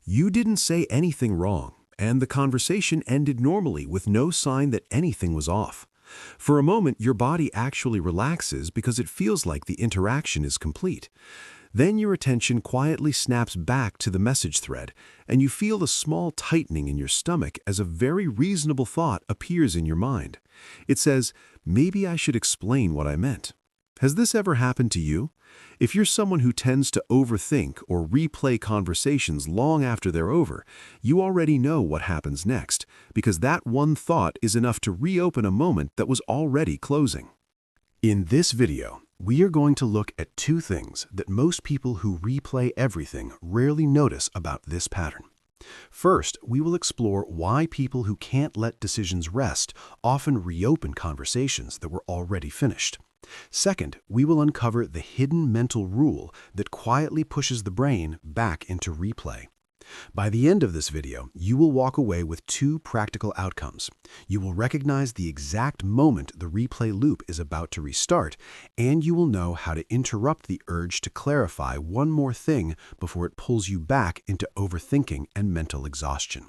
You didn't say anything wrong, and the conversation ended normally with no sign that anything was off. For a moment, your body actually relaxes because it feels like the interaction is complete. Then your attention quietly snaps back to the message thread, and you feel a small tightening in your stomach as a very reasonable thought appears in your mind. It says, maybe I should explain what I meant. Has this ever happened to you? If you're someone who tends to overthink or replay conversations long after they're over, you already know what happens next, because that one thought is enough to reopen a moment that was already closing. In this video, we are going to look at two things that most people who replay everything rarely notice about this pattern. First, we will explore why people who can't let decisions rest often reopen conversations that were already finished. Second, we will uncover the hidden mental rule that quietly pushes the brain back into replay. By the end of this video, you will walk away with two practical outcomes. You will recognize the exact moment the replay loop is about to restart, and you will know how to interrupt the urge to clarify one more thing before it pulls you back into overthinking and mental exhaustion.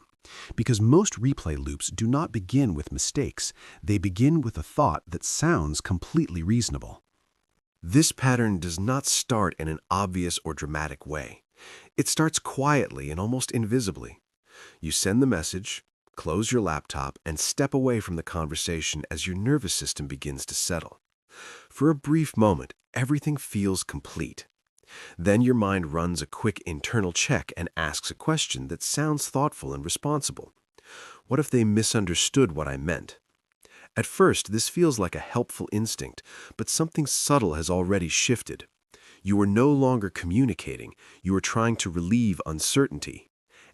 Because most replay loops do not begin with mistakes, they begin with a thought that sounds completely reasonable. This pattern does not start in an obvious or dramatic way. It starts quietly and almost invisibly. You send the message, close your laptop, and step away from the conversation as your nervous system begins to settle. For a brief moment, everything feels complete. Then your mind runs a quick internal check and asks a question that sounds thoughtful and responsible. What if they misunderstood what I meant? At first, this feels like a helpful instinct, but something subtle has already shifted. You are no longer communicating, you are trying to relieve uncertainty.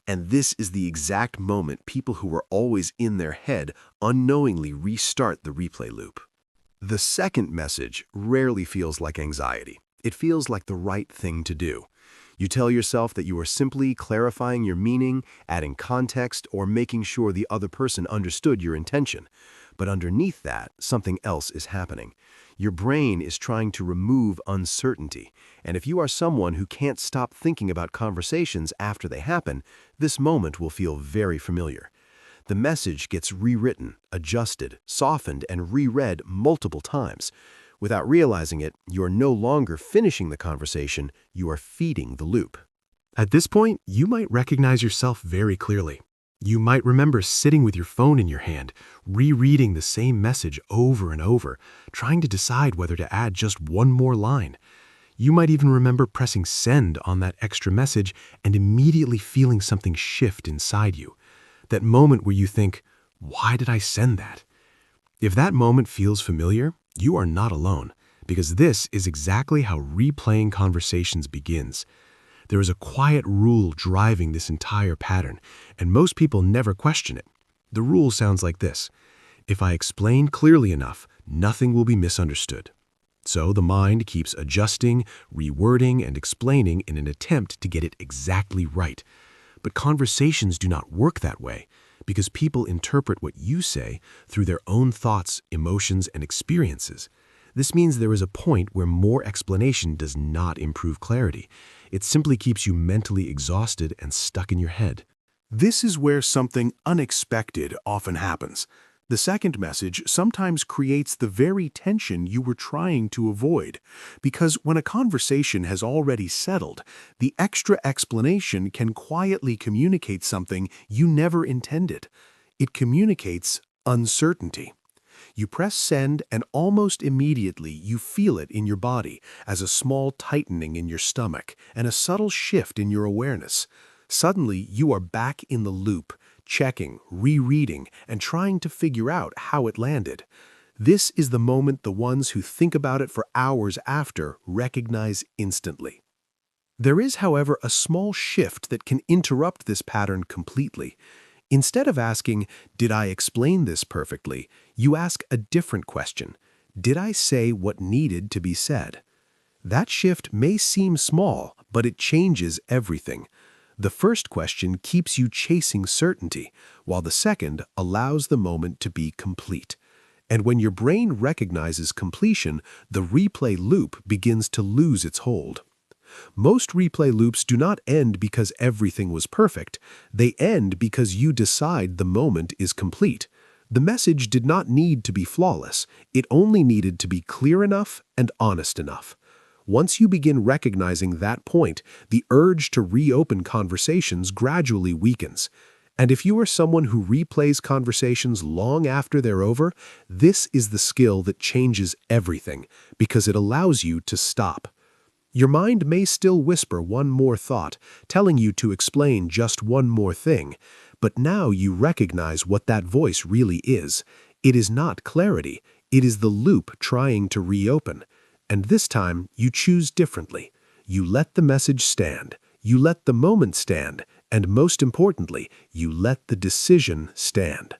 And this is the exact moment people who are always in their head unknowingly restart the replay loop. The second message rarely feels like anxiety. It feels like the right thing to do. You tell yourself that you are simply clarifying your meaning, adding context, or making sure the other person understood your intention. But underneath that, something else is happening. Your brain is trying to remove uncertainty, and if you are someone who can't stop thinking about conversations after they happen, this moment will feel very familiar. The message gets rewritten, adjusted, softened, and reread multiple times. Without realizing it, you are no longer finishing the conversation, you are feeding the loop. At this point, you might recognize yourself very clearly. You might remember sitting with your phone in your hand, rereading the same message over and over, trying to decide whether to add just one more line. You might even remember pressing send on that extra message and immediately feeling something shift inside you. That moment where you think, why did I send that? If that moment feels familiar, you are not alone, because this is exactly how replaying conversations begins. There is a quiet rule driving this entire pattern, and most people never question it. The rule sounds like this: if I explain clearly enough, nothing will be misunderstood. So the mind keeps adjusting, rewording, and explaining in an attempt to get it exactly right. But conversations do not work that way, because people interpret what you say through their own thoughts, emotions, and experiences. This means there is a point where more explanation does not improve clarity. It simply keeps you mentally exhausted and stuck in your head. This is where something unexpected often happens. The second message sometimes creates the very tension you were trying to avoid, because when a conversation has already settled, the extra explanation can quietly communicate something you never intended. It communicates uncertainty. You press send, and almost immediately you feel it in your body as a small tightening in your stomach and a subtle shift in your awareness. Suddenly, you are back in the loop, checking, rereading, and trying to figure out how it landed. This is the moment the ones who think about it for hours after recognize instantly. There is, however, a small shift that can interrupt this pattern completely. Instead of asking, "Did I explain this perfectly?" you ask a different question. Did I say what needed to be said? That shift may seem small, but it changes everything. The first question keeps you chasing certainty, while the second allows the moment to be complete. And when your brain recognizes completion, the replay loop begins to lose its hold. Most replay loops do not end because everything was perfect. They end because you decide the moment is complete. The message did not need to be flawless. It only needed to be clear enough and honest enough. Once you begin recognizing that point, the urge to reopen conversations gradually weakens. And if you are someone who replays conversations long after they're over, this is the skill that changes everything because it allows you to stop. Your mind may still whisper one more thought, telling you to explain just one more thing, but now you recognize what that voice really is. It is not clarity, it is the loop trying to reopen. And this time, you choose differently. You let the message stand, you let the moment stand, and most importantly, you let the decision stand.